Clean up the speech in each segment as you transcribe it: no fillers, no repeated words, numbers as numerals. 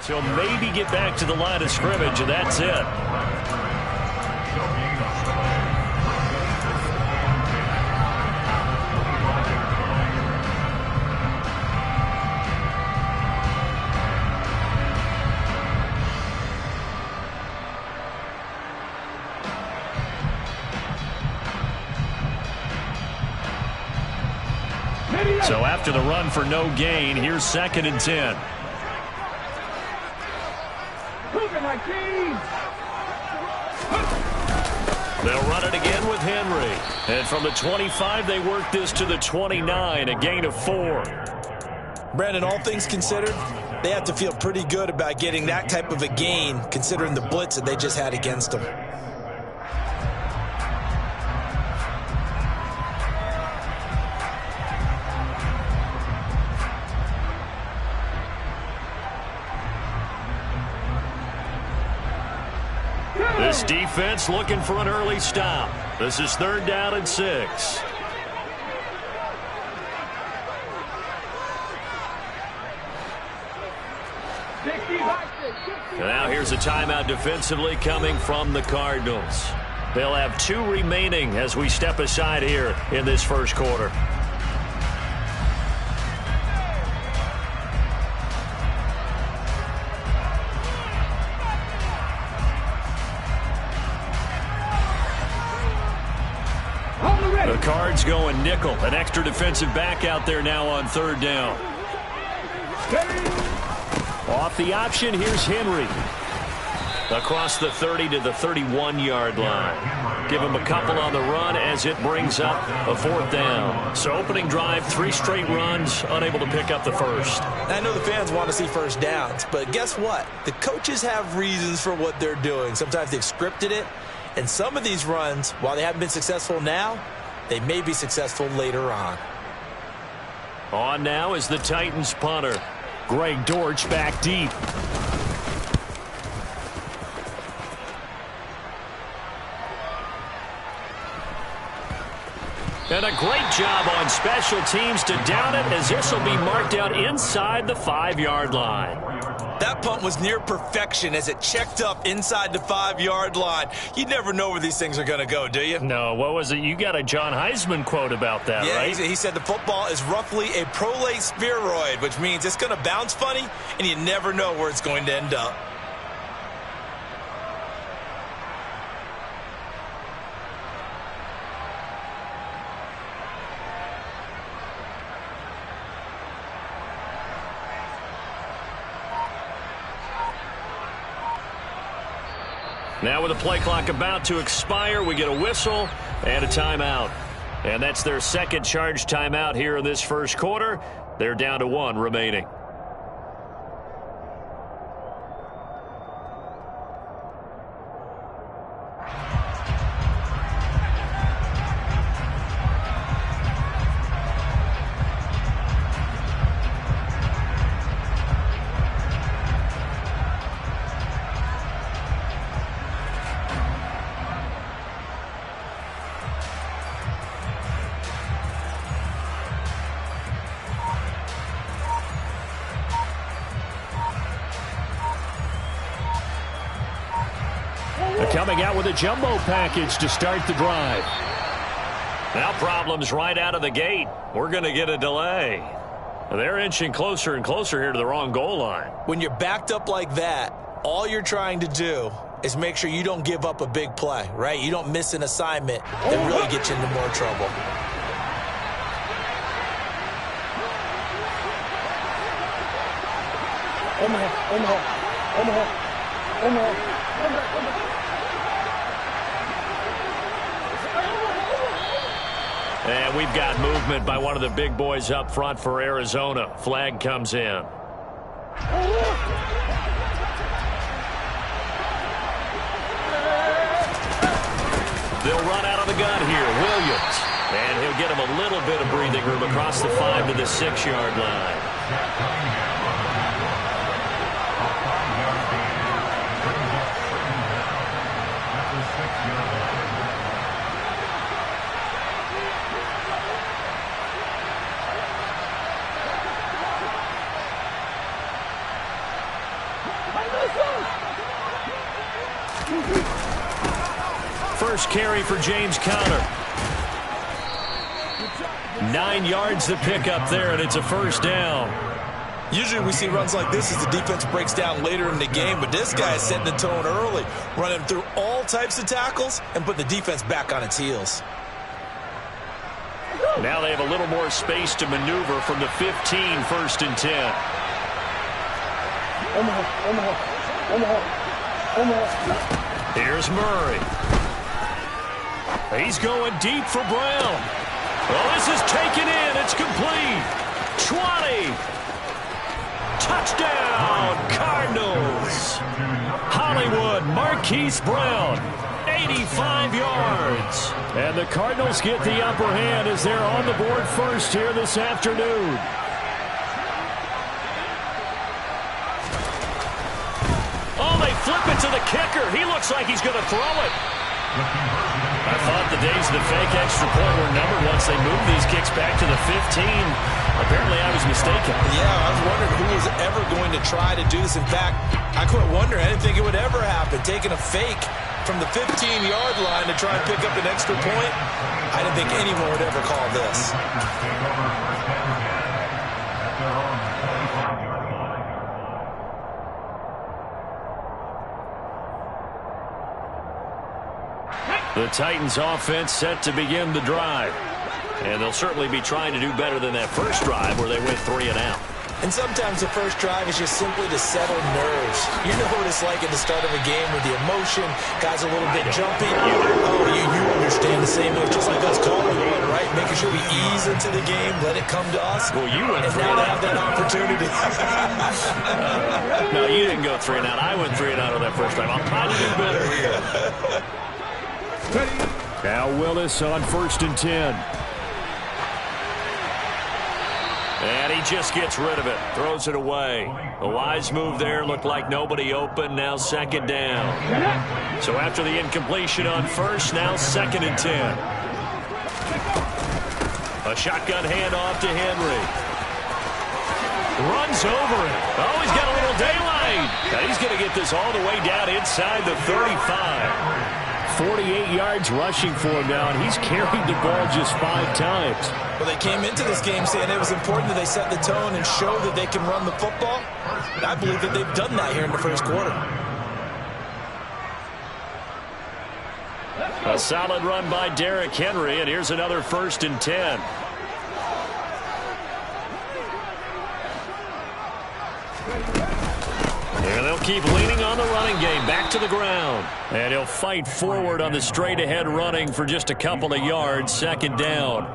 So maybe get back to the line of scrimmage, and that's it. So after the run for no gain, here's 2nd and 10. They'll run it again with Henry. And from the 25, they work this to the 29, a gain of 4. Brandon, all things considered, they have to feel pretty good about getting that type of a gain, considering the blitz that they just had against them. This defense looking for an early stop. This is 3rd down and 6. Now here's a timeout defensively coming from the Cardinals. They'll have 2 remaining as we step aside here in this first quarter. The Cards going nickel. An extra defensive back out there now on 3rd down. Off the option, here's Henry. Across the 30 to the 31-yard line. Give him a couple on the run as it brings up a 4th down. So opening drive, 3 straight runs, unable to pick up the first. I know the fans want to see first downs, but guess what? The coaches have reasons for what they're doing. Sometimes they've scripted it, and some of these runs, while they haven't been successful now, they may be successful later on. On now is the Titans punter. Greg Dortch back deep. And a great job on special teams to down it, as this will be marked out inside the 5-yard line. That punt was near perfection as it checked up inside the 5-yard line. You never know where these things are going to go, do you? No, what was it? You got a John Heisman quote about that, right? Yeah, he said the football is roughly a prolate spheroid, which means it's going to bounce funny, and you never know where it's going to end up. Now with the play clock about to expire, we get a whistle and a timeout. And that's their 2nd charge timeout here in this first quarter. They're down to 1 remaining. Coming out with a jumbo package to start the drive. Now problems right out of the gate. We're going to get a delay. They're inching closer and closer here to the wrong goal line. When you're backed up like that, all you're trying to do is make sure you don't give up a big play, right? You don't miss an assignment that really gets you into more trouble. And we've got movement by one of the big boys up front for Arizona. Flag comes in. They'll run out of the gun here. Williams. And he'll get him a little bit of breathing room across the 5 to the 6-yard line. First carry for James Conner. 9 yards to pick up there, and it's a first down. Usually we see runs like this as the defense breaks down later in the game, but this guy is setting the tone early, running through all types of tackles and putting the defense back on its heels. Now they have a little more space to maneuver from the 15, first and 10. Here's Murray. He's going deep for Brown. Oh, this is taken in. It's complete. 20. Touchdown, Cardinals. Hollywood, Marquise Brown, 85 yards. And the Cardinals get the upper hand as they're on the board first here this afternoon. Oh, they flip it to the kicker. He looks like he's going to throw it. I thought the days of the fake extra point were numbered once they moved these kicks back to the 15. Apparently, I was mistaken. Yeah, I was wondering who was ever going to try to do this. In fact, I quit wondering. I didn't think it would ever happen. Taking a fake from the 15-yard line to try and pick up an extra point, I didn't think anyone would ever call this. The Titans offense set to begin the drive. And they'll certainly be trying to do better than that first drive where they went 3 and out. And sometimes the first drive is just simply to settle nerves. You know what it's like at the start of a game with the emotion, guys a little bit jumpy. Oh, you understand the same way, just like us calling one, right? Making sure we ease into the game, let it come to us. Well, you went 3 and and now they have that opportunity. No, you didn't go 3 and out. I went 3 and out on that first drive. I'm trying to do better here. Now Willis on first and 10. And he just gets rid of it. Throws it away. A wise move there. Looked like nobody open. Now second down. So after the incompletion on first, now second and 10. A shotgun handoff to Henry. Runs over it. Oh, he's got a little daylight. Now he's going to get this all the way down inside the 35. 48 yards rushing for him now, and he's carried the ball just 5 times. Well, they came into this game saying it was important that they set the tone and show that they can run the football. I believe that they've done that here in the first quarter. A solid run by Derrick Henry, and here's another first and 10. And they'll keep leaning on the running game. Back to the ground. And he'll fight forward on the straight-ahead running for just a couple of yards. Second down.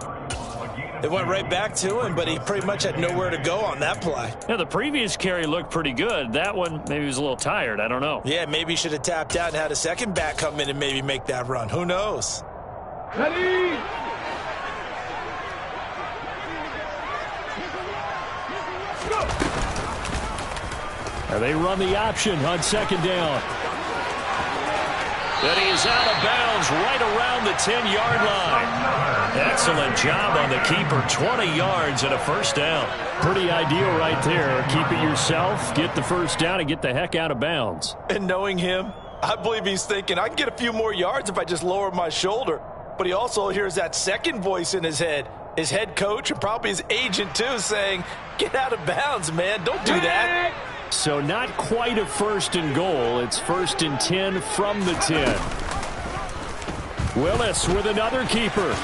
It went right back to him, but he pretty much had nowhere to go on that play. Yeah, the previous carry looked pretty good. That one, maybe he was a little tired. I don't know. Yeah, maybe he should have tapped out and had a second back come in and maybe make that run. Who knows? Ready? And they run the option on second down. But he is out of bounds right around the 10-yard line. Excellent job on the keeper. 20 yards and a first down. Pretty ideal right there. Keep it yourself, get the first down, and get the heck out of bounds. And knowing him, I believe he's thinking, I can get a few more yards if I just lower my shoulder. But he also hears that second voice in his head. His head coach and probably his agent, too, saying, get out of bounds, man. Don't do that. So not quite a first and goal. It's first and 10 from the 10. Willis with another keeper.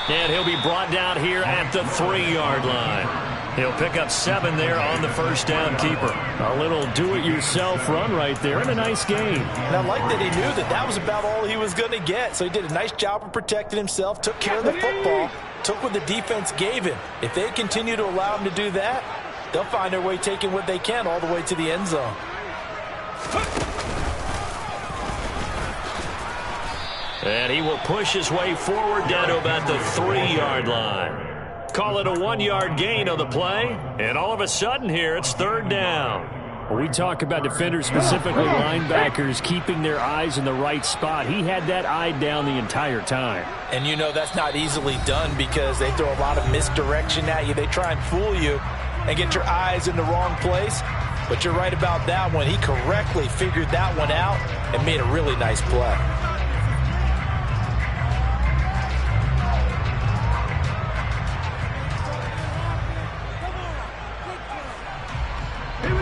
And he'll be brought down here at the 3-yard line. He'll pick up 7 there on the first down keeper. A little do-it-yourself run right there and a nice game. And I like that he knew that that was about all he was going to get. So he did a nice job of protecting himself, took care of the football, took what the defense gave him. If they continue to allow him to do that, they'll find their way taking what they can all the way to the end zone. And he will push his way forward down to about the 3-yard line. Call it a 1-yard gain on the play. And all of a sudden here, it's third down. When we talk about defenders, specifically linebackers, keeping their eyes in the right spot, he had that eye down the entire time. And you know that's not easily done because they throw a lot of misdirection at you. They try and fool you and get your eyes in the wrong place. But you're right about that one. He correctly figured that one out and made a really nice play.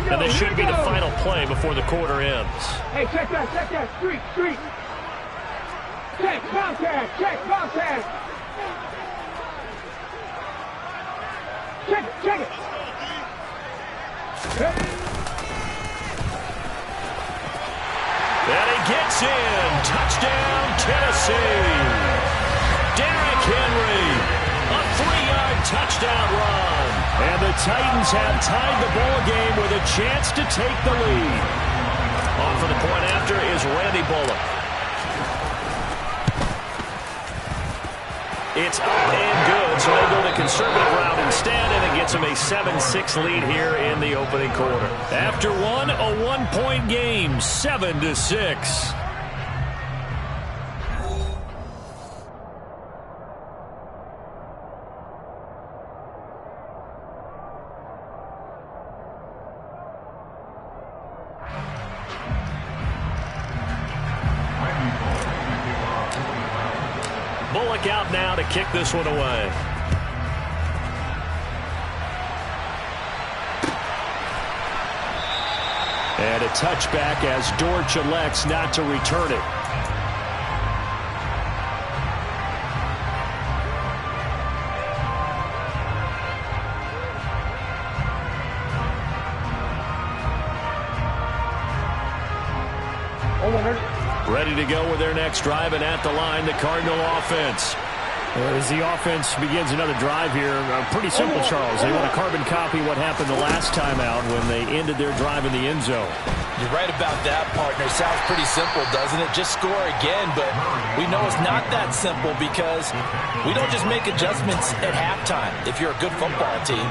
And this should be the final play before the quarter ends. Hey, check that, street. Check, Bobcat. Check it. And he gets in. Touchdown, Tennessee. Derrick Henry, a 3-yard touchdown run. And the Titans have tied the ball game with a chance to take the lead. On for the point after is Randy Bullock. It's up and good, so they go the conservative route instead, and it gets them a 7-6 lead here in the opening quarter. After one, a one-point game, 7-6. Bullock out now to kick this one away. And a touchback as Dortch elects not to return it. Ready to go with their next drive, and at the line, the Cardinal offense. As the offense begins another drive here, pretty simple, Charles. They want to carbon copy what happened the last time out when they ended their drive in the end zone. You're right about that, partner. Sounds pretty simple, doesn't it? Just score again, but we know it's not that simple because we don't just make adjustments at halftime. If you're a good football team,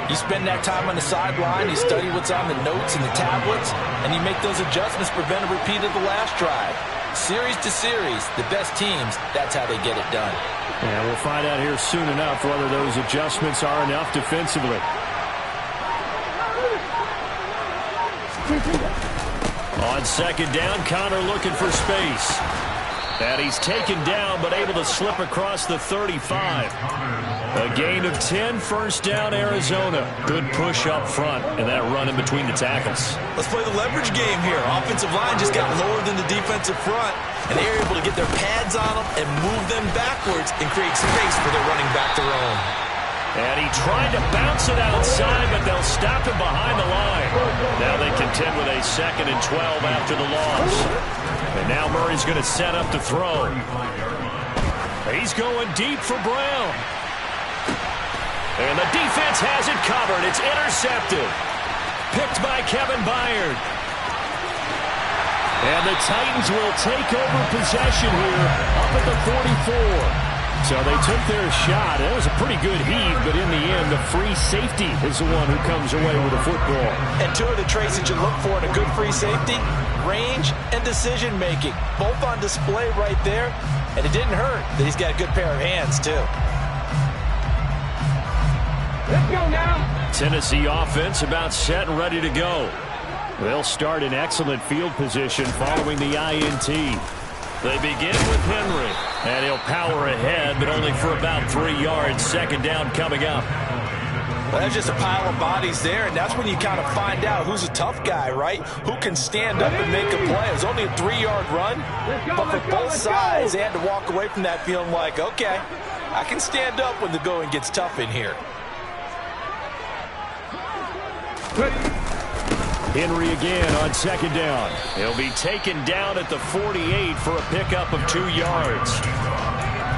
you spend that time on the sideline, you study what's on the notes and the tablets, and you make those adjustments, prevent a repeat of the last drive. Series to series, the best teams, that's how they get it done. And we'll find out here soon enough whether those adjustments are enough defensively. On second down, Connor looking for space. And he's taken down, but able to slip across the 35. A gain of 10, first down, Arizona. Good push up front, and that run in between the tackles. Let's play the leverage game here. Offensive line just got lower than the defensive front, and they're able to get their pads on them and move them backwards and create space for their running back to roam. And he tried to bounce it outside, but they'll stop him behind the line. Now they contend with a 2nd and 12 after the loss. And now Murray's going to set up to throw. He's going deep for Brown. And the defense has it covered. It's intercepted. Picked by Kevin Byard. And the Titans will take over possession here up at the 44. So they took their shot. It was a pretty good heave, but in the end, the free safety is the one who comes away with the football. And two of the traits that you look for in a good free safety, range and decision-making. Both on display right there. And it didn't hurt that he's got a good pair of hands, too. Let's go now. Tennessee offense about set and ready to go. They'll start in excellent field position following the INT. They begin with Henry, and he'll power ahead, but only for about 3 yards. Second down coming up. Well, there's just a pile of bodies there, and that's when you kind of find out who's a tough guy, right? Who can stand up and make a play. It was only a 3-yard run, but for both sides, they had to walk away from that feeling like, okay, I can stand up when the going gets tough in here. Henry again on second down. He'll be taken down at the 48 for a pickup of 2 yards.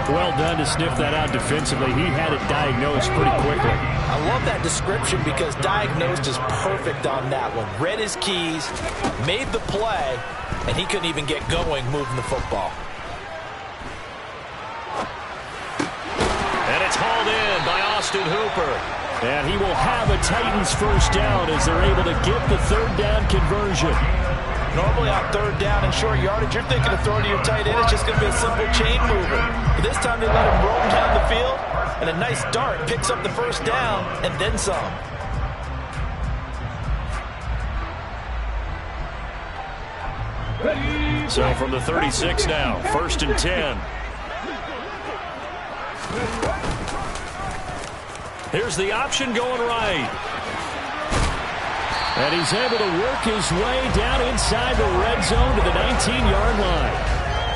Well done to sniff that out defensively. He had it diagnosed pretty quickly. I love that description because diagnosed is perfect on that one. Read his keys, made the play, and he couldn't even get going moving the football. And it's hauled in by Austin Hooper. And he will have a Titans first down as they're able to get the third down conversion. Normally on third down and short yardage, you're thinking of throwing to your tight end. It's just going to be a simple chain mover. But this time they let him roam down the field, and a nice dart picks up the first down and then some. So from the 36 now, 1st and 10. Here's the option going right. And he's able to work his way down inside the red zone to the 19-yard line.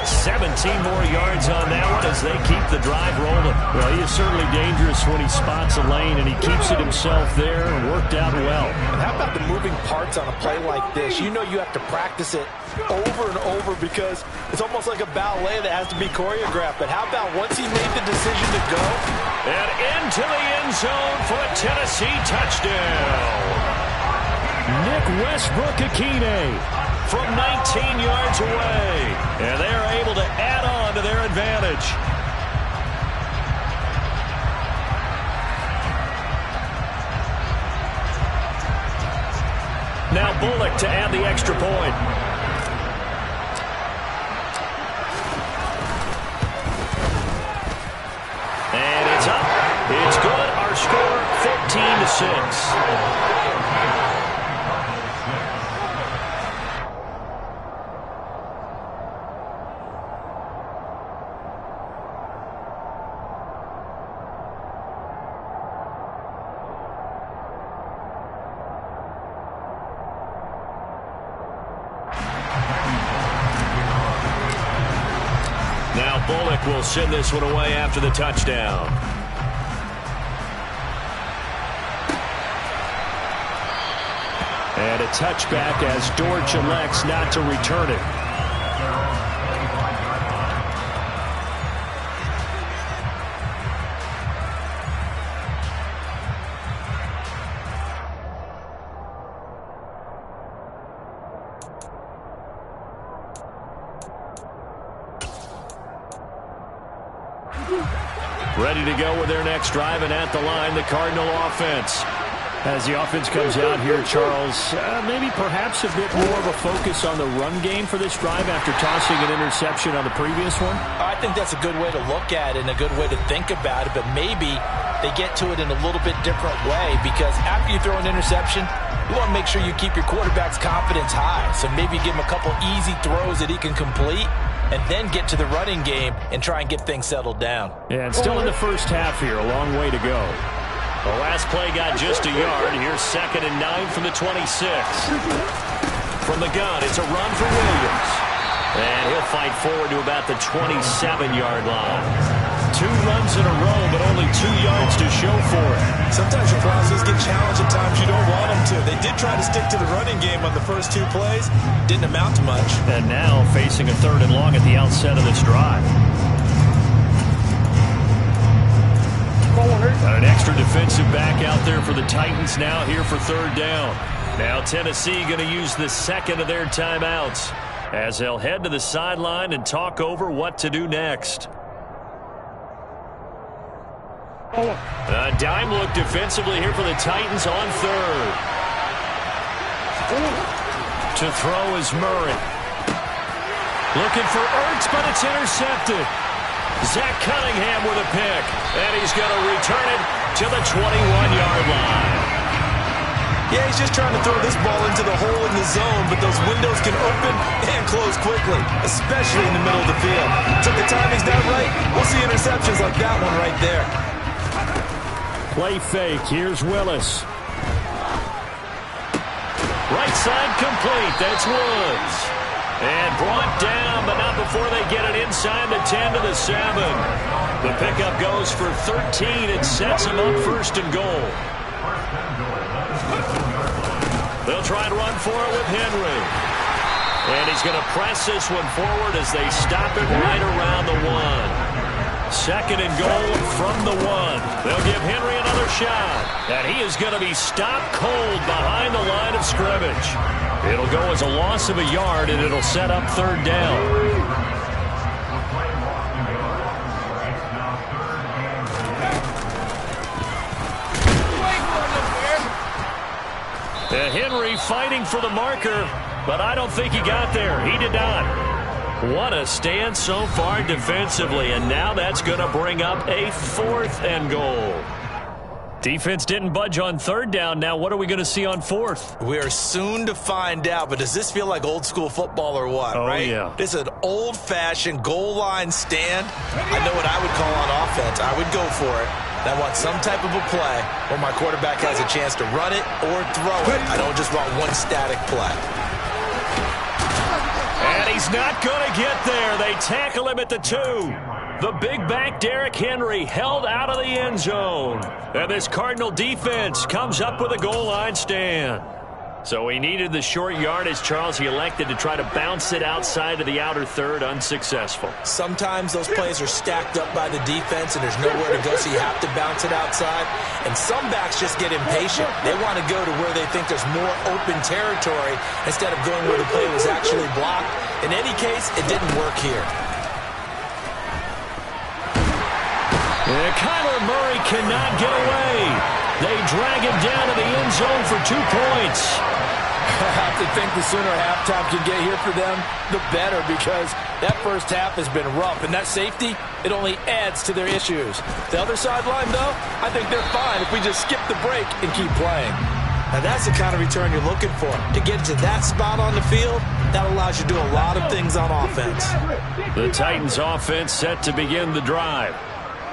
17 more yards on that one as they keep the drive rolling. Well, he is certainly dangerous when he spots a lane, and he keeps it himself there and worked out well. And how about the moving parts on a play like this? You know you have to practice it over and over because it's almost like a ballet that has to be choreographed. But how about once he made the decision to go? And into the end zone for a Tennessee touchdown. Nick Westbrook-Ikhine from 19 yards away. And they're able to add on to their advantage. Now Bullock to add the extra point. And it's up. It's good. Our score 14-6. Bullock will send this one away after the touchdown. And a touchback as Dortch elects not to return it. Ready to go with their next drive, and at the line, the Cardinal offense. As the offense comes out here, Charles, maybe perhaps a bit more of a focus on the run game for this drive after tossing an interception on the previous one? I think that's a good way to look at it and a good way to think about it, but maybe they get to it in a little bit different way because after you throw an interception, you want to make sure you keep your quarterback's confidence high. So maybe give him a couple easy throws that he can complete and then get to the running game and try and get things settled down. Yeah, and still in the first half here, a long way to go. The last play got just a yard. Here's 2nd and 9 from the 26. From the gun, it's a run for Williams. And he'll fight forward to about the 27-yard line. 2 runs in a row, but only 2 yards to show for it. Sometimes your process get challenged at times you don't want them to. They did try to stick to the running game on the first 2 plays. Didn't amount to much. And now facing a 3rd and long at the outset of this drive. Got an extra defensive back out there for the Titans now here for 3rd down. Now Tennessee going to use the 2nd of their timeouts as they'll head to the sideline and talk over what to do next. A dime look defensively here for the Titans on 3rd. To throw is Murray. Looking for Ertz, but it's intercepted. Zach Cunningham with a pick, and he's going to return it to the 21-yard line. Yeah, he's just trying to throw this ball into the hole in the zone, but those windows can open and close quickly, especially in the middle of the field. So if the timing's not right, we'll see interceptions like that one right there. Play fake. Here's Willis. Right side complete. That's Woods. And brought down, but not before they get it inside the 10 to the 7. The pickup goes for 13. It sets them up 1st and goal. They'll try and run for it with Henry. And he's going to press this one forward as they stop it right around the 1. 2nd and goal from the 1. They'll give Henry another shot. And he is going to be stopped cold behind the line of scrimmage. It'll go as a loss of a yard, and it'll set up 3rd down. Henry fighting for the marker, but I don't think he got there. He did not. What a stand so far defensively, and now that's going to bring up a 4th and goal. Defense didn't budge on third down. Now what are we going to see on fourth? We are soon to find out, but does this feel like old school football or what, right? Yeah. This is an old-fashioned goal line stand. I know what I would call on offense. I would go for it. I want some type of a play where my quarterback has a chance to run it or throw it. I don't just want one static play. And he's not going to get there. They tackle him at the 2. The big back Derrick Henry held out of the end zone. And this Cardinal defense comes up with a goal line stand. So he needed the short yardage, Charles. He elected to try to bounce it outside of the outer third, unsuccessful. Sometimes those plays are stacked up by the defense and there's nowhere to go, so you have to bounce it outside. And some backs just get impatient. They want to go to where they think there's more open territory instead of going where the play was actually blocked. In any case, it didn't work here. Kyler Murray cannot get away. They drag him down to the end zone for 2 points. I have to think the sooner halftime can get here for them, the better, because that first half has been rough, and that safety, it only adds to their issues. The other sideline, though, I think they're fine if we just skip the break and keep playing. Now that's the kind of return you're looking for. To get to that spot on the field, that allows you to do a lot of things on offense. The Titans offense set to begin the drive.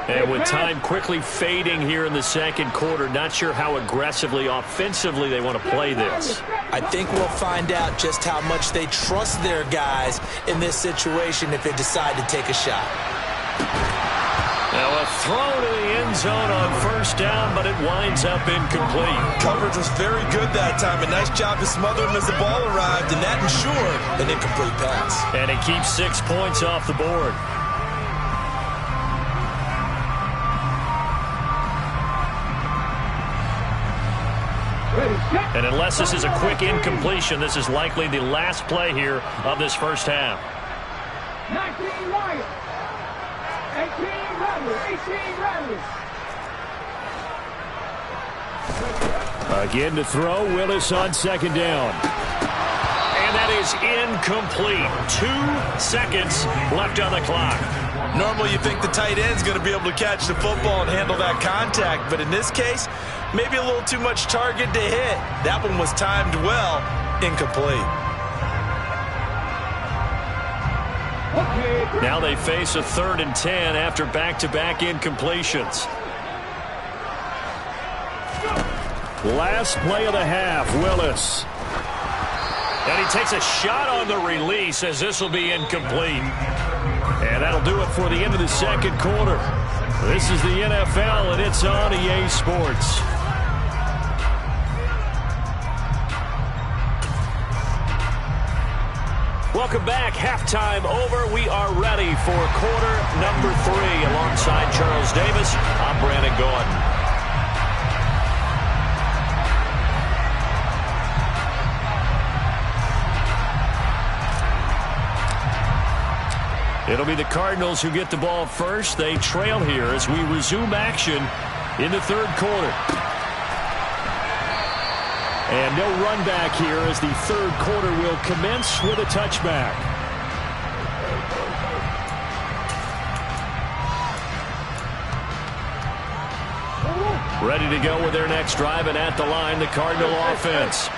And with time quickly fading here in the second quarter, not sure how aggressively, offensively they want to play this. I think we'll find out just how much they trust their guys in this situation if they decide to take a shot. Now a throw to the end zone on first down, but it winds up incomplete. Coverage was very good that time. A nice job to smother him as the ball arrived, and that ensured an incomplete pass. And it keeps 6 points off the board. And unless this is a quick incompletion, this is likely the last play here of this first half. 19 Lions. 18 Rebels. 18 Rebels. Again to throw, Willis on second down. And that is incomplete. 2 seconds left on the clock. Normally you think the tight end's going to be able to catch the football and handle that contact, but in this case, maybe a little too much target to hit. That one was timed well, incomplete. Now they face a 3rd and 10 after back-to-back incompletions. Last play of the half, Willis. And he takes a shot on the release as this will be incomplete. And that'll do it for the end of the second quarter. This is the NFL, and it's on EA Sports. Welcome back. Halftime over. We are ready for quarter number 3. Alongside Charles Davis, I'm Brandon Gordon. It'll be the Cardinals who get the ball first. They trail here as we resume action in the third quarter. And no run back here as the third quarter will commence with a touchback. Ready to go with their next drive, and at the line, the Cardinal offense.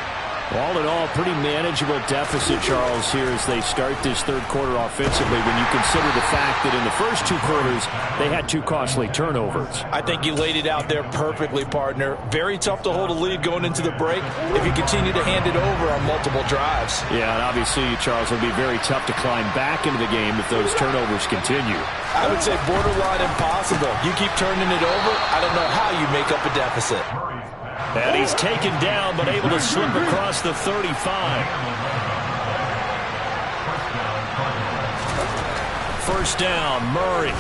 All in all, pretty manageable deficit, Charles, here as they start this third quarter offensively when you consider the fact that in the first 2 quarters, they had 2 costly turnovers. I think you laid it out there perfectly, partner. Very tough to hold a lead going into the break if you continue to hand it over on multiple drives. Yeah, and obviously, Charles, it'll be very tough to climb back into the game if those turnovers continue. I would say borderline impossible. You keep turning it over, I don't know how you make up a deficit. And he's taken down, but able to slip across the 35. First down, Murray.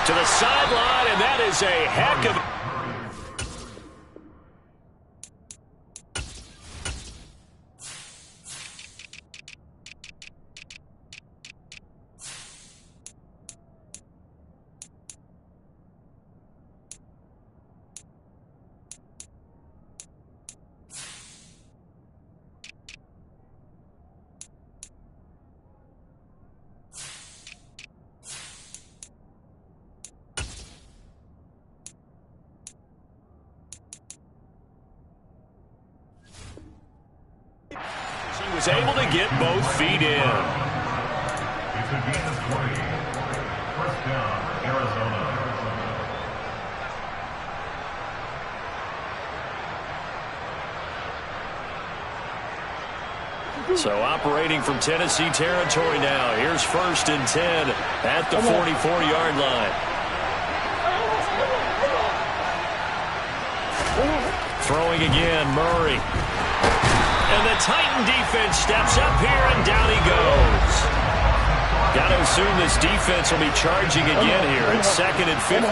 To the sideline, and that is a heck of... was able to get both feet in. It's a gain of 20. First down, Arizona. So operating from Tennessee territory now. Here's 1st and 10 at the 44-yard line. Throwing again, Murray. And the Titan defense steps up here, and down he goes. Got to assume this defense will be charging again here. It's 2nd and 15.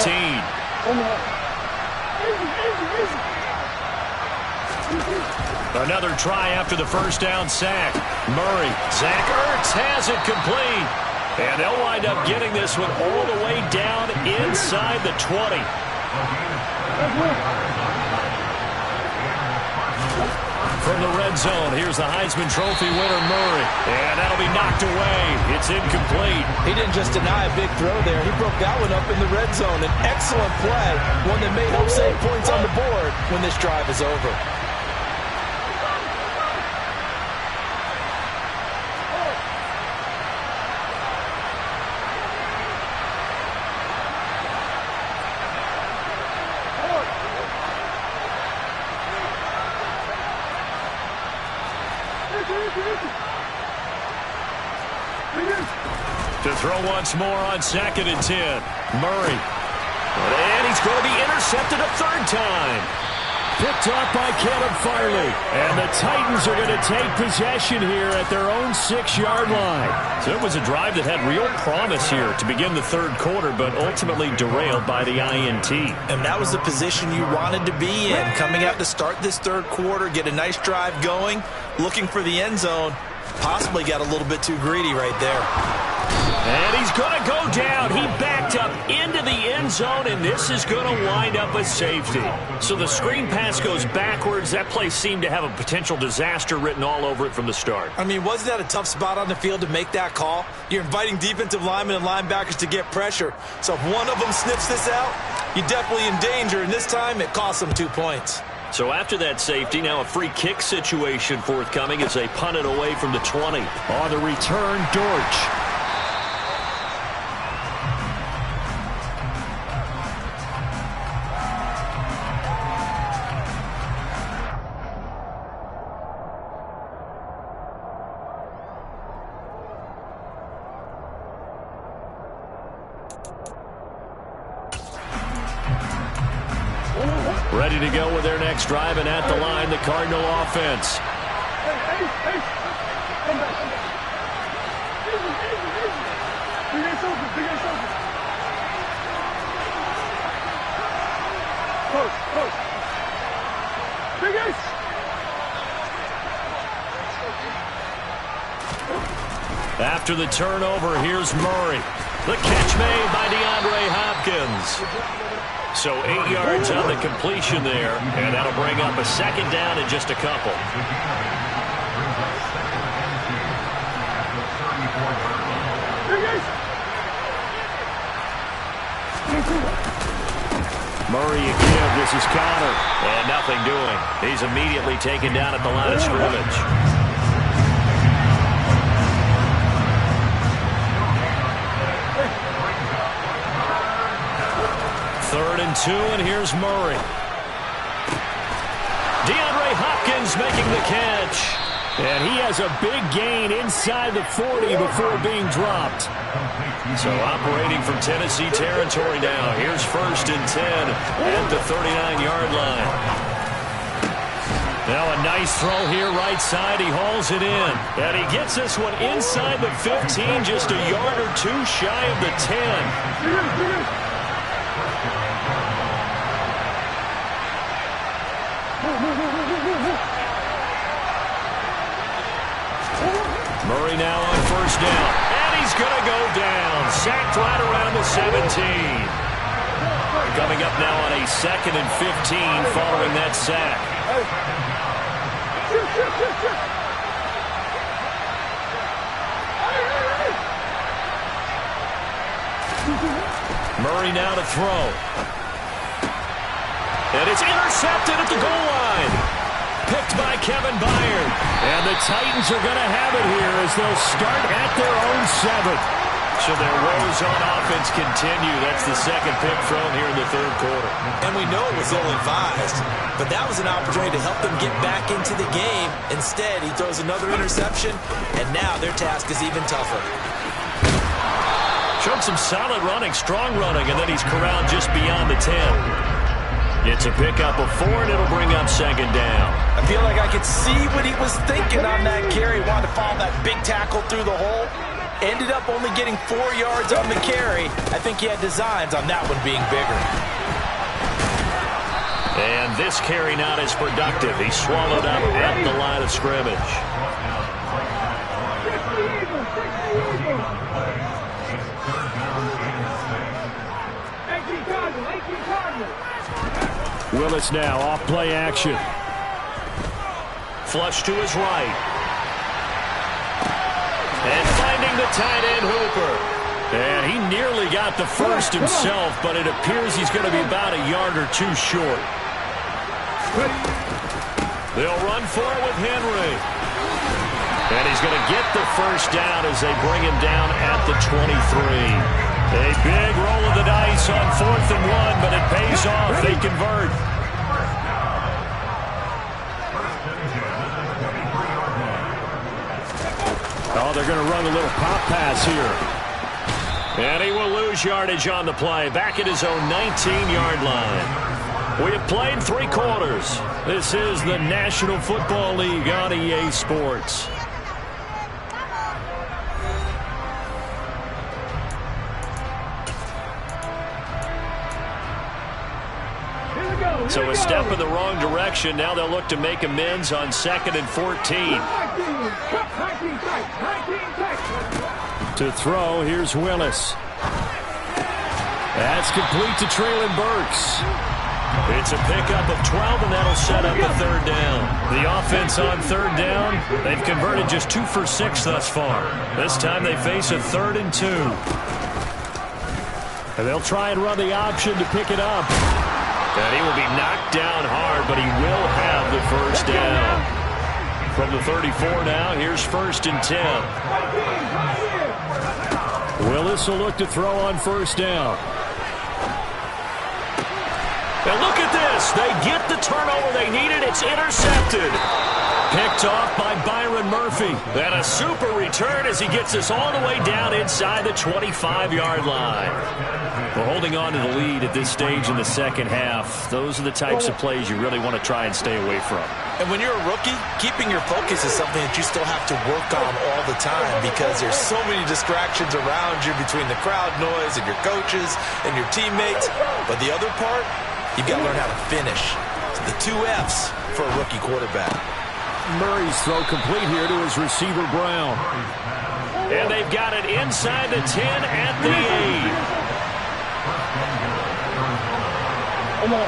Another try after the first down sack. Murray. Zach Ertz has it complete. And they'll wind up getting this one all the way down inside the 20. From the red zone, here's the Heisman Trophy winner, Murray. And that'll be knocked away. It's incomplete. He didn't just deny a big throw there. He broke that one up in the red zone. An excellent play, one that may help save points on the board when this drive is over. To throw once more on 2nd and 10. Murray. And he's going to be intercepted a 3rd time. Picked off by Caleb Farley. And the Titans are going to take possession here at their own 6-yard line. So it was a drive that had real promise here to begin the 3rd quarter, but ultimately derailed by the INT. And that was the position you wanted to be in. Coming out to start this 3rd quarter, get a nice drive going, looking for the end zone. Possibly got a little bit too greedy right there. And he's going to go down. He backed up into the end zone, and this is going to wind up a safety. So the screen pass goes backwards. That play seemed to have a potential disaster written all over it from the start. I mean, wasn't that a tough spot on the field to make that call? You're inviting defensive linemen and linebackers to get pressure. So if one of them sniffs this out, you're definitely in danger, and this time it cost them 2 points. So after that safety, now a free kick situation forthcoming as they punt it away from the 20. On the return, Dortch. Ready to go with their next drive, and at the line, the Cardinal offense. After the turnover, here's Murray. The catch made by DeAndre Hopkins. So 8 yards on the completion there, and that'll bring up a 2nd down in just a couple. Murray again, this is Connor. And nothing doing. He's immediately taken down at the line of scrimmage. Third and 2, and here's Murray. DeAndre Hopkins making the catch. And he has a big gain inside the 40 before being dropped. So operating from Tennessee territory now. Here's 1st and 10 at the 39-yard line. Now a nice throw here right side. He hauls it in. And he gets this one inside the 15, just a yard or two shy of the 10. Murray now on 1st down. And he's going to go down. Sacked right around the 17. Coming up now on a 2nd and 15 following that sack. Murray now to throw. And it's intercepted at the goal line. Picked by Kevin Byard. And the Titans are going to have it here as they'll start at their own 7. So their woes on offense continue. That's the second pick thrown here in the third quarter. And we know it was ill-advised, but that was an opportunity to help them get back into the game. Instead, he throws another interception, and now their task is even tougher. Showed some solid running, strong running, and then he's corralled just beyond the 10. It's a pickup of 4, and it'll bring up second down. I feel like I could see what he was thinking on that carry. He wanted to follow that big tackle through the hole. Ended up only getting 4 yards on the carry. I think he had designs on that one being bigger. And this carry not as productive. He's swallowed up at the line of scrimmage. Willis now off play action. Flush to his right. And finding the tight end, Hooper. And he nearly got the first himself, but it appears he's going to be about a yard or 2 short. They'll run for it with Henry. And he's going to get the first down as they bring him down at the 23. A big roll of the dice on 4th and 1, but it pays off. They convert. Oh, they're going to run a little pop pass here. And he will lose yardage on the play. Back at his own 19-yard line. We have played 3 quarters. This is the National Football League on EA Sports. So a step in the wrong direction. Now they'll look to make amends on 2nd and 14. To throw, here's Willis. That's complete to Treylon Burks. It's a pickup of 12, and that'll set up a 3rd down. The offense on 3rd down, they've converted just 2 for 6 thus far. This time they face a 3rd and 2. And they'll try and run the option to pick it up. And he will be knocked down hard, but he will have the first down. From the 34 now, here's 1st and 10. Willis will look to throw on 1st down. And look at this. They get the turnover they needed. It's intercepted. Picked off by Byron Murphy. And a super return as he gets us all the way down inside the 25-yard line. We're holding on to the lead at this stage in the second half. Those are the types of plays you really want to try and stay away from. And when you're a rookie, keeping your focus is something that you still have to work on all the time because there's so many distractions around you between the crowd noise and your coaches and your teammates. But the other part, you've got to learn how to finish. So the 2 F's for a rookie quarterback. Murray's throw complete here to his receiver, Brown. And they've got it inside the 10 at the 8. Come on.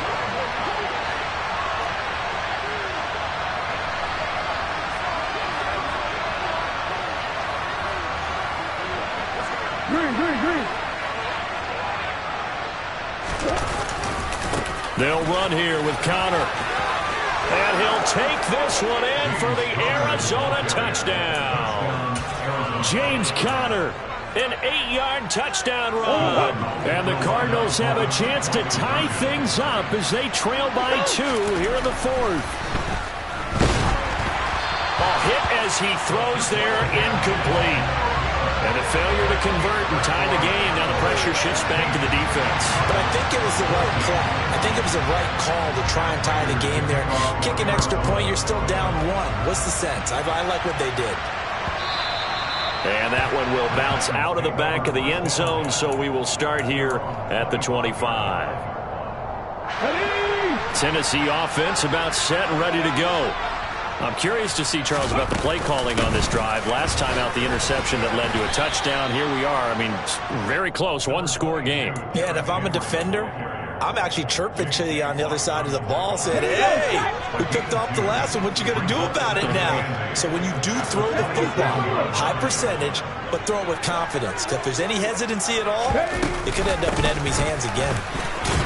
Green. They'll run here with Connor. And he'll take this one in for the Arizona touchdown. James Conner. An 8-yard touchdown run. And the Cardinals have a chance to tie things up as they trail by 2 here in the 4th. A hit as he throws there, incomplete. And a failure to convert and tie the game. Now the pressure shifts back to the defense. But I think it was the right play. I think it was the right call to try and tie the game there. Kick an extra point, you're still down 1. What's the sense? I like what they did. And that one will bounce out of the back of the end zone, so we will start here at the 25. Tennessee offense about set and ready to go. I'm curious to see, Charles, about the play calling on this drive. Last time out, the interception that led to a touchdown. Here we are. I mean, very close, 1-score game. Yeah, and if I'm a defender, I'm actually chirping to you on the other side of the ball saying, hey, we picked off the last one. What you going to do about it now? So when you do throw the football, high percentage, but throw it with confidence. Because if there's any hesitancy at all, it could end up in enemy's hands again.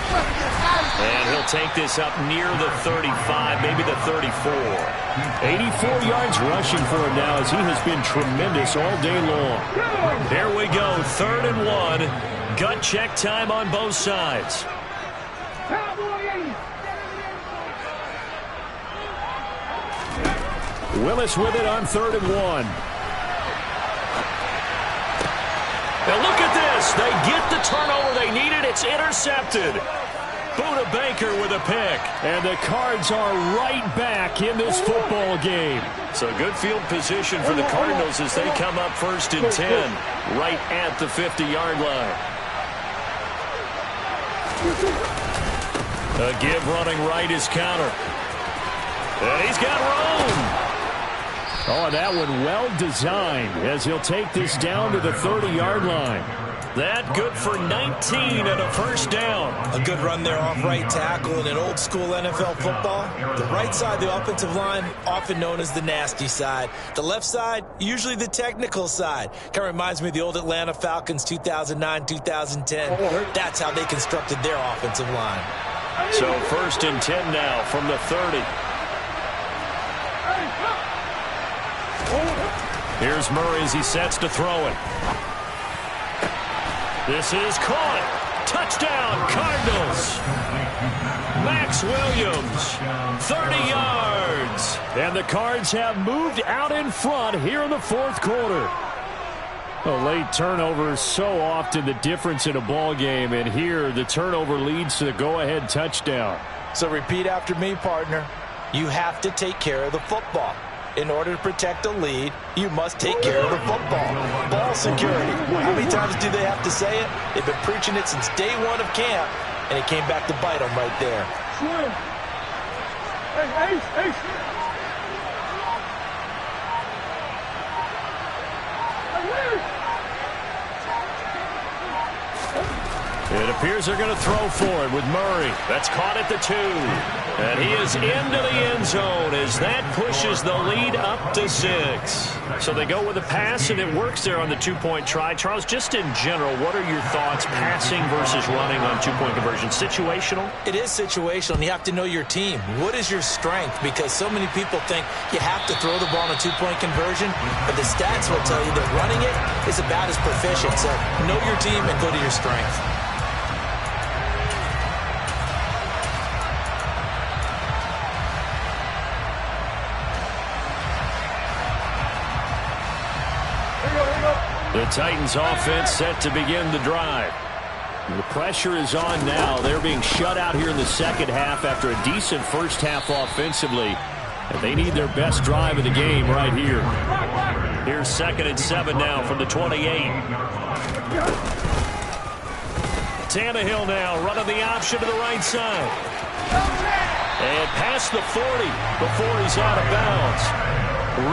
And he'll take this up near the 35, maybe the 34. 84 yards rushing for him now as he has been tremendous all day long. There we go, 3rd and 1. Gut check time on both sides. Willis with it on 3rd and 1. Now look at this. They get the turnover they needed. It's intercepted. Buda Baker with a pick. And the Cards are right back in this football game. So good field position for the Cardinals as they come up 1st and 10, right at the 50-yard line. A give running right is counter. And he's got room. Oh, that one well designed as he'll take this down to the 30-yard line. That good for 19 and a 1st down. A good run there off right tackle in an old school NFL football. The right side of the offensive line, often known as the nasty side. The left side, usually the technical side. Kind of reminds me of the old Atlanta Falcons 2009-2010. That's how they constructed their offensive line. So 1st and 10 now from the 30. Here's Murray as he sets to throw it. This is caught. Touchdown, Cardinals. Max Williams, 30 yards. And the Cards have moved out in front here in the 4th quarter. A late turnover is so often the difference in a ball game, and here the turnover leads to the go-ahead touchdown. So repeat after me, partner. You have to take care of the football. In order to protect a lead, you must take care of the football. Ball security. How many times do they have to say it? They've been preaching it since day 1 of camp, and it came back to bite them right there. Hey. It appears they're going to throw for it with Murray. That's caught at the 2. And he is into the end zone as that pushes the lead up to 6. So they go with a pass, and it works there on the 2-point try. Charles, just in general, what are your thoughts passing versus running on 2-point conversion? Situational? It is situational, and you have to know your team. What is your strength? Because so many people think you have to throw the ball on a 2-point conversion, but the stats will tell you that running it is about as proficient. So know your team and go to your strength. The Titans offense set to begin the drive. The pressure is on now. They're being shut out here in the second half after a decent first half offensively. And they need their best drive of the game right here. Here's 2nd and 7 now from the 28. Tannehill now running the option to the right side. And past the 40 before he's out of bounds.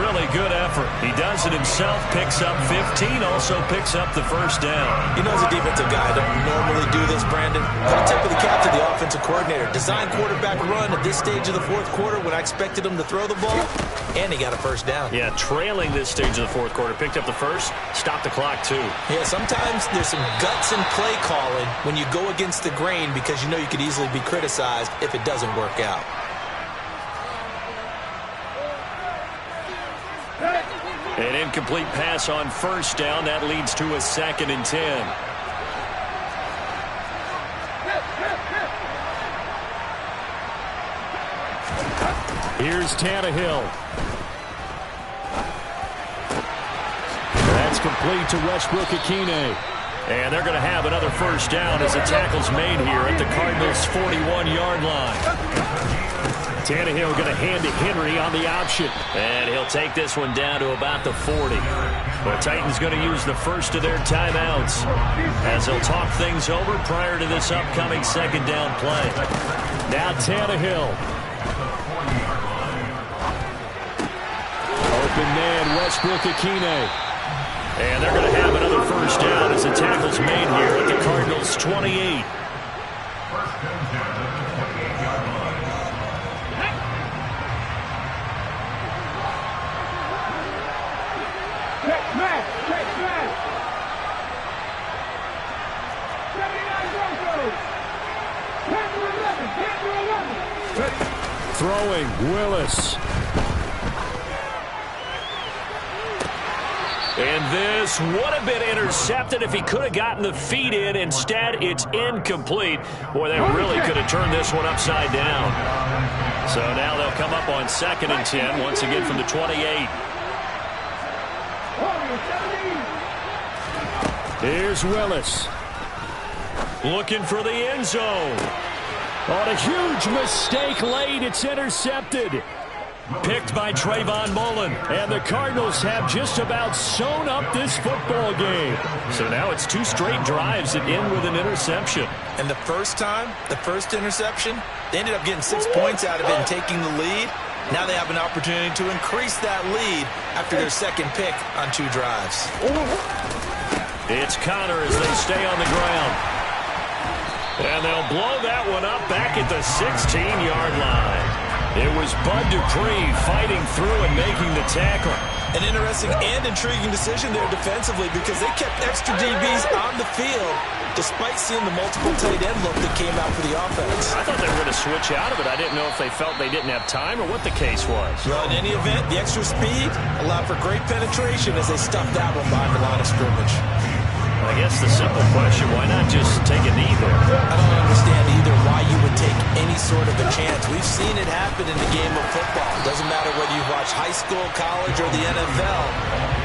Really good effort. He does it himself, picks up 15, also picks up the 1st down. You know, as a defensive guy, I don't normally do this, Brandon. Got to tip of the cap to the offensive coordinator. Design quarterback run at this stage of the 4th quarter when I expected him to throw the ball, and he got a 1st down. Yeah, trailing this stage of the 4th quarter. Picked up the 1st, stopped the clock too. Yeah, sometimes there's some guts in play calling when you go against the grain because you know you could easily be criticized if it doesn't work out. An incomplete pass on 1st down. That leads to a 2nd and 10. Here's Tannehill. That's complete to Westbrook-Ikhine. And they're going to have another 1st down as the tackle's made here at the Cardinals' 41-yard line. Tannehill going to hand to Henry on the option. And he'll take this one down to about the 40. The Titans going to use the first of their timeouts as they'll talk things over prior to this upcoming 2nd down play. Now Tannehill. Open man, Westbrook-Ikhine. And they're going to have another 1st down as the tackle's made here at the Cardinals' 28. throwing, Willis. And this would have been intercepted if he could have gotten the feet in. Instead, it's incomplete. Boy, they really could have turned this one upside down. So now they'll come up on 2nd and 10, once again from the 28. Here's Willis. Looking for the end zone. On a huge mistake late, it's intercepted. Picked by Trayvon Mullen. And the Cardinals have just about sewn up this football game. So now it's 2 straight drives that end with an interception. And the first time, the first interception, they ended up getting 6 points out of it and taking the lead. Now they have an opportunity to increase that lead after their second pick on 2 drives. It's Connor as they stay on the ground. And they'll blow that one up back at the 16-yard line. It was Bud Dupree fighting through and making the tackle. An interesting and intriguing decision there defensively because they kept extra DBs on the field despite seeing the multiple tight end look that came out for the offense. I thought they were going to switch out of it. I didn't know if they felt they didn't have time or what the case was. Well, in any event, the extra speed allowed for great penetration as they stuffed that one behind the line of scrimmage. I guess the simple question, why not just take a knee there? I don't understand either why you would take any sort of a chance. We've seen it happen in the game of football. It doesn't matter whether you watch high school, college, or the NFL.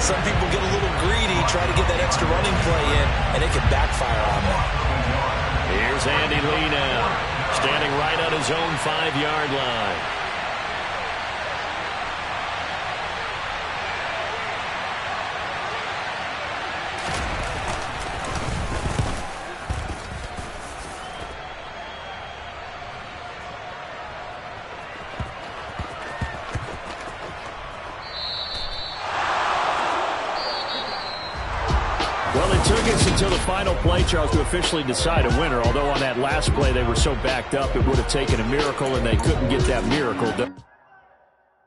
Some people get a little greedy, try to get that extra running play in, and it can backfire on them. Here's Andy Lee now, standing right on his own 5-yard line. Well, it took us until the final play, Charles, to officially decide a winner. Although on that last play they were so backed up, it would have taken a miracle, and they couldn't get that miracle done.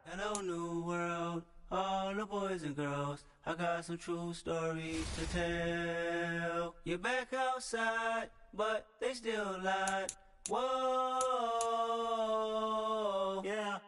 Hello, new world, all the boys and girls. I got some true stories to tell. You're back outside, but they still lied. Whoa, yeah.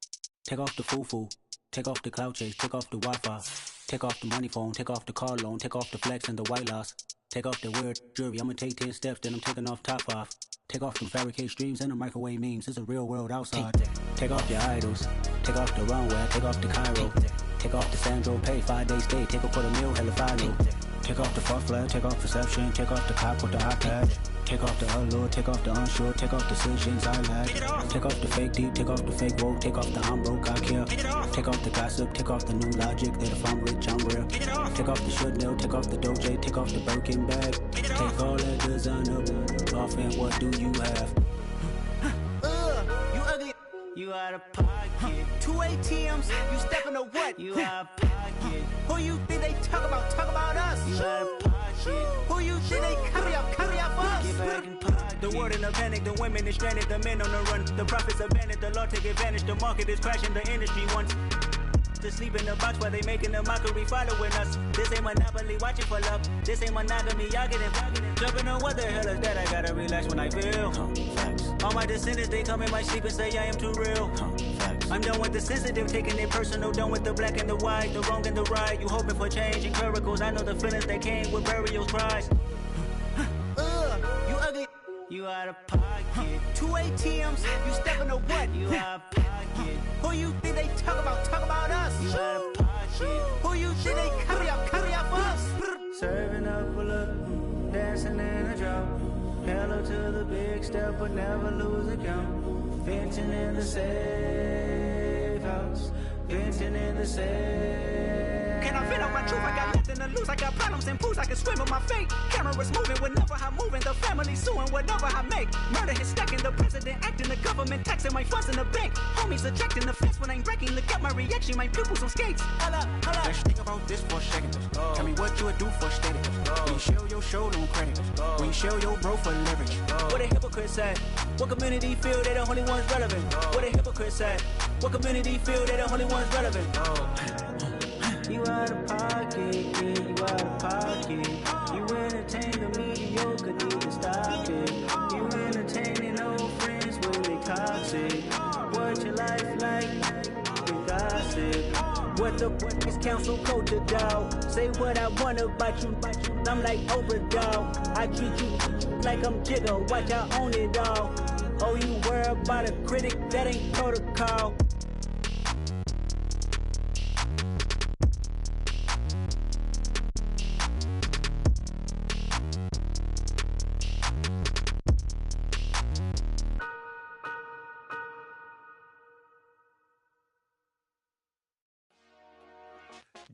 Take off the foo-foo, take off the cloud chase, take off the Wi-Fi. Take off the money phone, take off the car loan, take off the flex and the white loss. Take off the weird jewelry, I'ma take 10 steps, then I'm taking off top 5. Take off them fabricated streams and the microwave memes, it's a real world outside. Take off your idols, take off the runway, take off the Cairo. Take off the Sandro Pay, 5-day stay, take a $250,000, hella final. Take off the fuck flag, take off perception, take off the cop with the iPad. Take off the allure, take off the unsure, take off decisions I lack. Take off the fake deep, take off the fake woke, take off the I'm broke, I care. Take off the gossip, take off the new logic that if I'm rich, I'm real. Take off the should know, take off the Doja, take off the Birkin bag. Take all that designer off and what do you have? You ugly. You out of pocket. 2 ATMs, you stepping or what? You out of pocket. Who you think they talk about? Talk about us. You out of pocket. Who you think they carry up for us? Get back in pocket. The world in a panic, the women is stranded, the men on the run. The profits abandoned, the law take advantage. The market is crashing, the industry wants to sleep in the box while they making a mockery following us. This ain't Monopoly, watching for love. This ain't monogamy, y'all getting jumping on what the hell is that? I gotta relax when I feel. All my descendants, they come in my sleep and say I am too real. I'm done with the sensitive, taking it personal. Done with the black and the white, the wrong and the right. You hoping for change and miracles. I know the feelings that came with burial cries. You ugly. You out of pocket. 2 ATMs, you stepping or what? You out of pocket. Who you think they talk about? Talk about us. You out of pocket. Who you think they carry up for us? Serving up a look, dancing in a drop. Hello to the big step, but never lose a count. Venting in the safe house. Venting in the safe. Can I feel out my truth? I got nothing to lose. I got problems and pools. I can swim with my fate. Cameras moving whenever I'm moving. The family suing whatever I make. Murder is stacking. The president acting. The government taxing my funds in the bank. Homies attracting the fence when I'm wrecking. Look at my reaction. My pupils on skates. Holla, holla. Let's think about this for a second. Tell me what you would do for status. When you show your show, don't credit. When you show your bro for leverage. What a hypocrite said. What community feel they the only ones relevant? What a hypocrite said. What community feel they the only ones relevant? You out of pocket, yeah, you out of pocket. You entertain the mediocre, need to stop it. You entertaining old friends when they toxic. What your life like? What the fuck is council culture, dog? Say what I want about you. I'm like overdog. I treat you like I'm Jigga. Watch I own it all. Oh, you worry about a critic? That ain't protocol.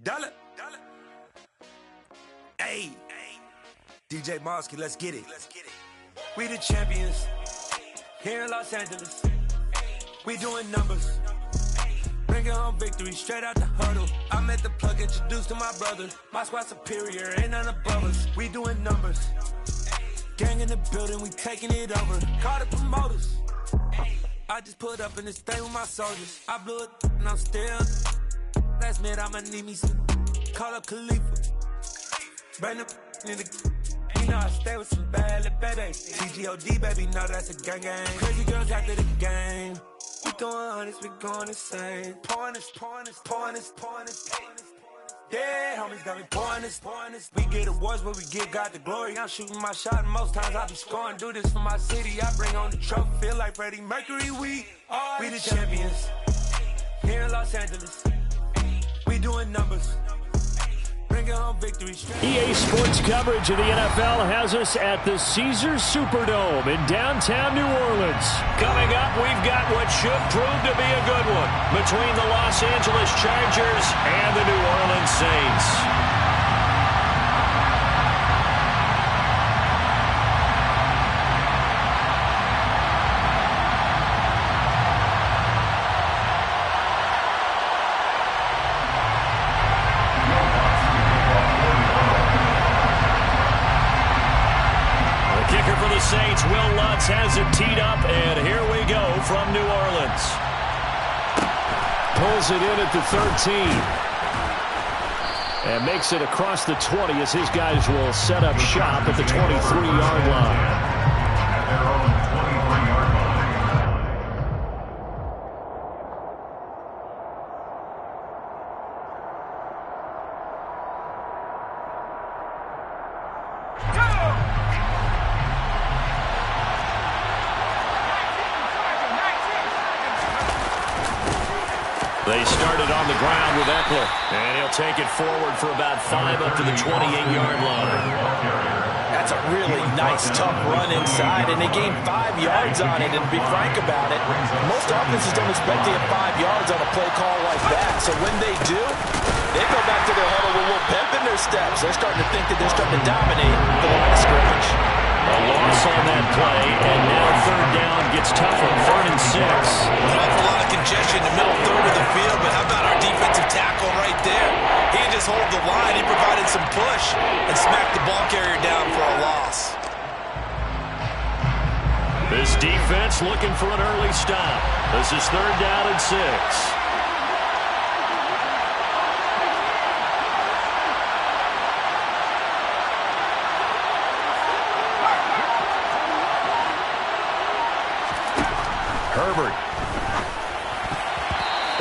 Dollar. Hey. DJ Mosky, let's get it. We the champions here in Los Angeles. We doing numbers. Bringing home victory straight out the huddle. I'm at the plug, introduced to my brother. My squad superior, ain't none above us. We doing numbers. Gang in the building, we taking it over. Call the promoters. I just put up in this thing with my soldiers. I blew it and I'm still. Last minute, I'ma need me some. Call up Khalifa. Bring the in the. You know I stay with some bad little baby. TGOD, baby, know that's a gang gang. Crazy girls after the game. We doing honest, we going insane. Pouring this. Yeah, homies got me pouring this. We get awards, but we give God the glory. I'm shooting my shot, and most times I be scoring. Do this for my city, I bring on the trophy. Feel like Freddie Mercury, we the champions. Here in Los Angeles. We doing numbers. Bringing home victory. EA Sports coverage of the NFL has us at the Caesars Superdome in downtown New Orleans. Coming up, we've got what should prove to be a good one between the Los Angeles Chargers and the New Orleans Saints. Saints, Will Lutz has it teed up, and here we go from New Orleans. Pulls it in at the 13. And makes it across the 20 as his guys will set up shop at the 23-yard line. At their own 23-yard line. They started on the ground with Eckler, and he'll take it forward for about 5 up to the 28-yard line. That's a really nice, tough run inside, and they gained 5 yards on it. And to be frank about it, most offenses don't expect to get 5 yards on a play call like that. So when they do, they go back to their huddle with a little pep in their steps. They're starting to think that they're starting to dominate the line of scrimmage. A loss on that play, and now third down gets tougher. 3rd and 6. An awful lot of congestion in the middle third of the field, but how about our defensive tackle right there? He didn't just hold the line, he provided some push and smacked the ball carrier down for a loss. This defense looking for an early stop. This is 3rd down and 6. Herbert.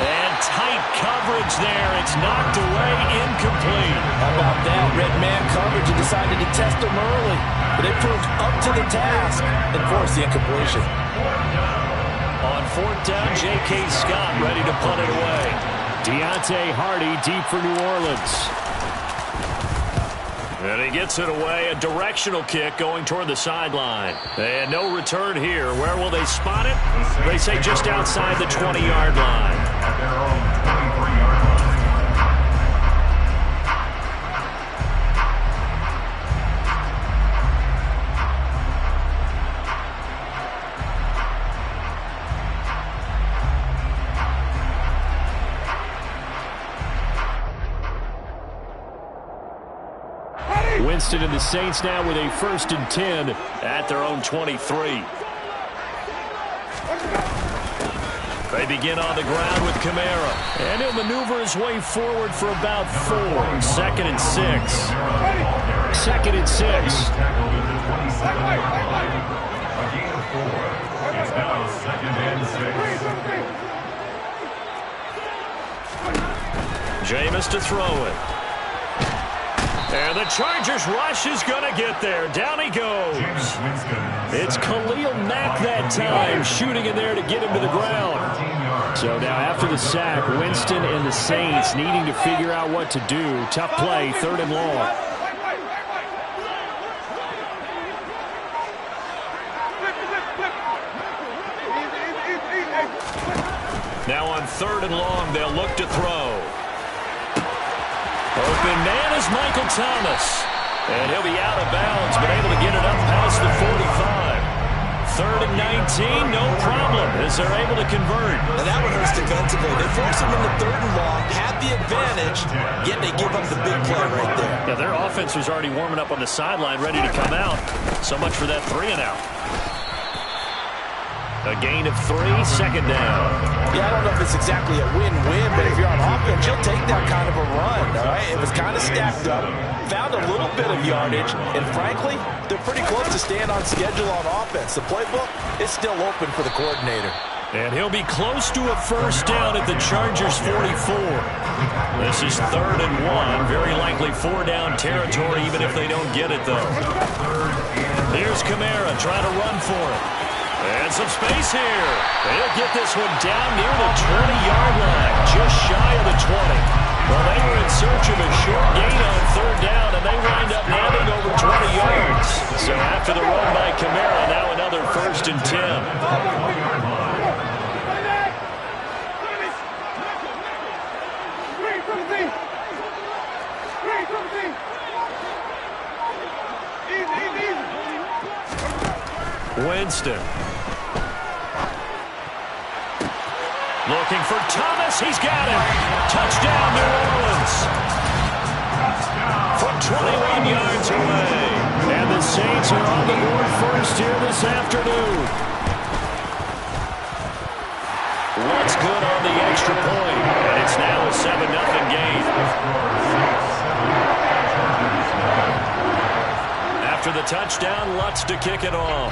And tight coverage there. It's knocked away, incomplete. How about that? Red man coverage and decided to test them early. But they proved up to the task and forced the incompletion. On 4th down, J.K. Scott ready to punt it away. Deontay Hardy deep for New Orleans. And he gets it away, a directional kick going toward the sideline. And no return here. Where will they spot it? They say just outside the 20-yard line. At their own 23-yard line. Winston and the Saints now with a 1st and 10 at their own 23. They begin on the ground with Kamara. And he'll maneuver his way forward for about 4. 2nd and 6. 2nd and 6. A gain of 4. It's now 2nd and 6. Jameis to throw it. And the Chargers rush is going to get there. Down he goes. It's Khalil Mack that time, shooting in there to get him to the ground. So now after the sack, Winston and the Saints needing to figure out what to do. Tough play, 3rd and long. Now on 3rd and long, they'll look to throw. Open man is Michael Thomas. And he'll be out of bounds, but able to get it up past the 45. 3rd and 19, no problem, as they're able to convert. Now that one hurts defensively. They force him into 3rd and long, have the advantage, yet they give up the big play right there. Yeah, their offense was already warming up on the sideline, ready to come out. So much for that 3 and out. A gain of 3, 2nd down. Yeah, I don't know if it's exactly a win-win, but if you're on offense, you'll take that kind of a run, all right? It was kind of stacked up, found a little bit of yardage, and frankly, they're pretty close to staying on schedule on offense. The playbook is still open for the coordinator. And he'll be close to a 1st down at the Chargers' 44. This is 3rd and 1, very likely 4-down territory, even if they don't get it, though. Here's Kamara trying to run for it. And some space here. They'll get this one down near the 20-yard line, just shy of the 20. Well, they were in search of a short gain on 3rd down, and they wind up nabbing over 20 yards. So after the run by Kamara, now another 1st and 10. Winston. Looking for Thomas. He's got him. Touchdown, New Orleans. From 21 yards away. And the Saints are on the board first here this afternoon. What's good on the extra point? And it's now a 7-0 game. After the touchdown, Lutz to kick it off.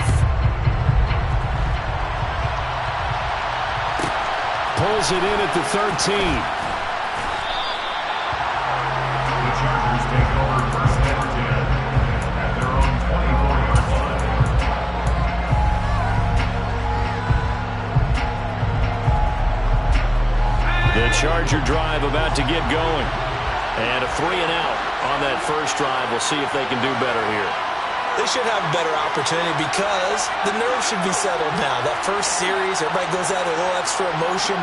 Pulls it in at the 13. The Chargers take over 1st and 10 at their own 24-yard line. The Charger drive about to get going. And a 3 and out on that first drive. We'll see if they can do better here. They should have a better opportunity because the nerves should be settled now. That first series, everybody goes out with a little extra emotion.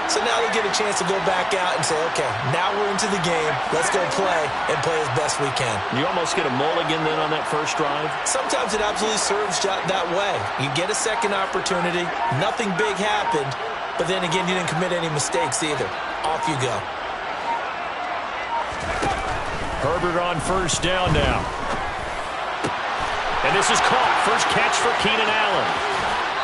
So now they get a chance to go back out and say, okay, now we're into the game. Let's go play and play as best we can. You almost get a mulligan then on that first drive? Sometimes it absolutely serves that way. You get a second opportunity. Nothing big happened. But then again, you didn't commit any mistakes either. Off you go. Herbert on 1st down now. And this is caught. First catch for Keenan Allen.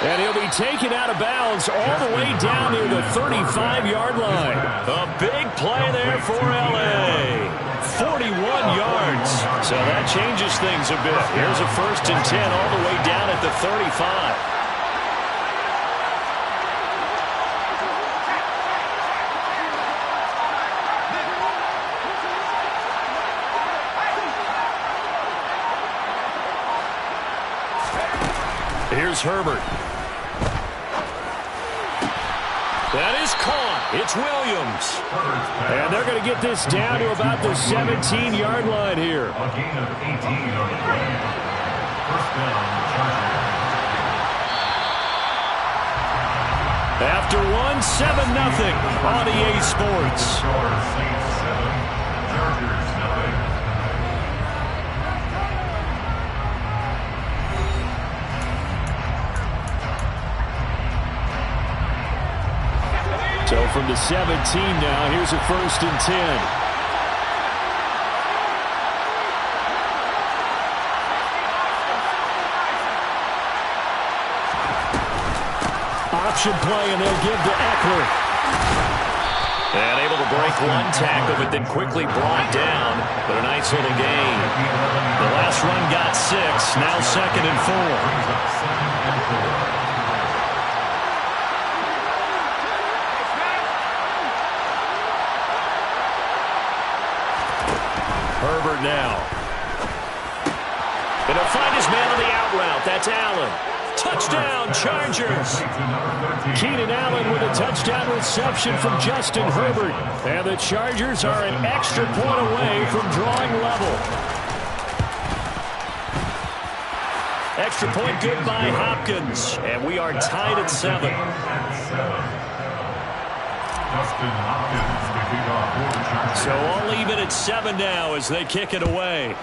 And he'll be taken out of bounds all the way down near the 35-yard line. A big play there for L.A. 41 yards. So that changes things a bit. Here's a 1st and 10 all the way down at the 35. Here's Herbert. That is caught. It's Williams. And they're going to get this down to about the 17-yard line here. A gain of 18 on the play. 1st down, Chargers. After 7-0 on EA Sports. Saints 7, Chargers 0. So from the 17 now, here's a 1st and 10. Option play, and they'll give to Eckler. And able to break one tackle, but then quickly brought down. But a nice little gain. The last run got 6, now 2nd and 4. Herbert now. And he'll find his man on the out route. That's Allen. Touchdown, Chargers. Keenan Allen with a touchdown reception from Justin Herbert. And the Chargers are an extra point away from drawing level. Extra point good by Hopkins. And we are tied at 7. Justin Hopkins to kick off for the Chargers. So all even at 7 now as they kick it away.